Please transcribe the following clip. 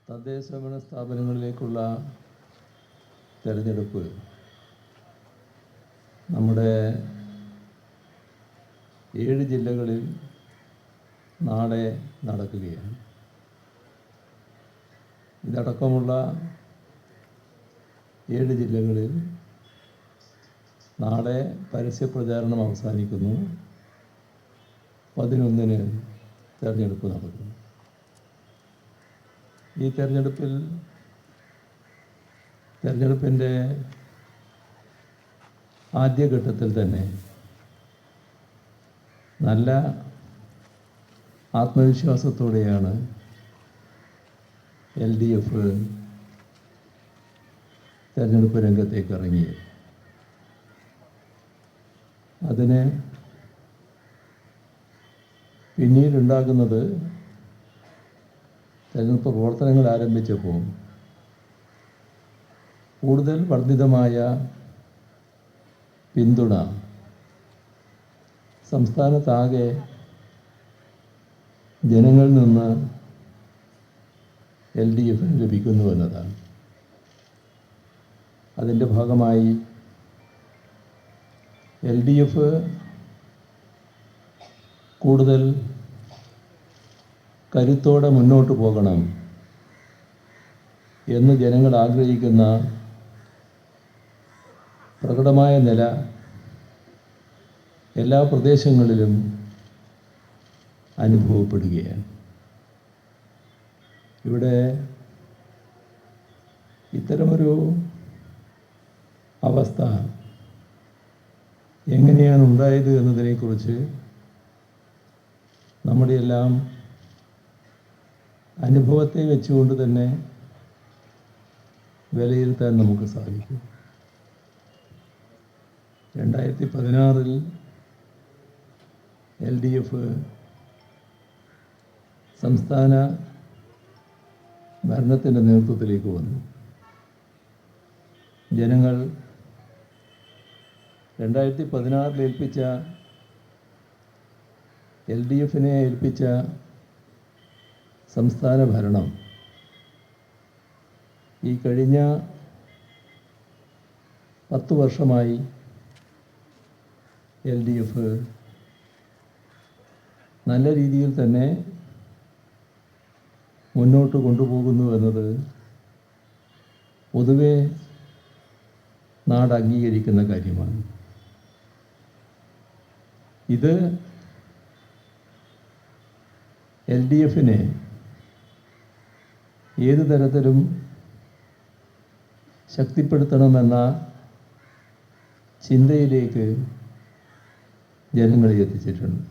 തദ്ദേശഭരണ സ്ഥാപനങ്ങളിലേക്കുള്ള തെരഞ്ഞെടുപ്പ് നമ്മുടെ 7 ജില്ലകളിൽ നാളെ നടക്കുകയാണ്. ഇതടക്കമുള്ള 7 ജില്ലകളിൽ നാളെ പരസ്യപ്രചാരണം അവസാനിക്കുന്നു. 11-ന് തെരഞ്ഞെടുപ്പ് നടക്കുന്നു. ഈ തെരഞ്ഞെടുപ്പിൻ്റെ ആദ്യഘട്ടത്തിൽ തന്നെ നല്ല ആത്മവിശ്വാസത്തോടെയാണ് LDF തെരഞ്ഞെടുപ്പ് രംഗത്തേക്ക് ഇറങ്ങിയത്. അതിന് പിന്നീടുണ്ടാകുന്നത് തെരഞ്ഞെടുപ്പ് പ്രവർത്തനങ്ങൾ ആരംഭിച്ചപ്പോൾ കൂടുതൽ വർദ്ധിതമായ പിന്തുണ സംസ്ഥാനത്താകെ ജനങ്ങളിൽ നിന്ന് LDF ലഭിക്കുന്നു എന്നതാണ്. അതിൻ്റെ ഭാഗമായി LDF കൂടുതൽ കരുത്തോടെ മുന്നോട്ട് പോകണം എന്ന് ജനങ്ങൾ ആഗ്രഹിക്കുന്ന പ്രകടമായ നില എല്ലാ പ്രദേശങ്ങളിലും അനുഭവപ്പെടുകയാണ്. ഇവിടെ ഇത്തരമൊരു അവസ്ഥ എങ്ങനെയാണ് ഉണ്ടായത് എന്നതിനെക്കുറിച്ച് നമ്മുടെ എല്ലാം അനുഭവത്തെ വെച്ചുകൊണ്ട് തന്നെ വിലയിരുത്താൻ നമുക്ക് സാധിക്കും. 2016-ൽ LDF സംസ്ഥാന ഭരണത്തിൻ്റെ നേതൃത്വത്തിലേക്ക് വന്നു. ജനങ്ങൾ 2016-ൽ ഏൽപ്പിച്ച LDF-നെ ഏൽപ്പിച്ച സംസ്ഥാന ഭരണം ഈ കഴിഞ്ഞ 10 വർഷമായി LDF നല്ല രീതിയിൽ തന്നെ മുന്നോട്ട് കൊണ്ടുപോകുന്നു എന്നത് പൊതുവെ നാട് അംഗീകരിക്കുന്ന കാര്യമാണ്. ഇത് LDF-നെ ഏത് തരത്തിലും ശക്തിപ്പെടുത്തണമെന്ന ചിന്തയിലേക്ക് ജനങ്ങളെ എത്തിച്ചിട്ടുണ്ട്.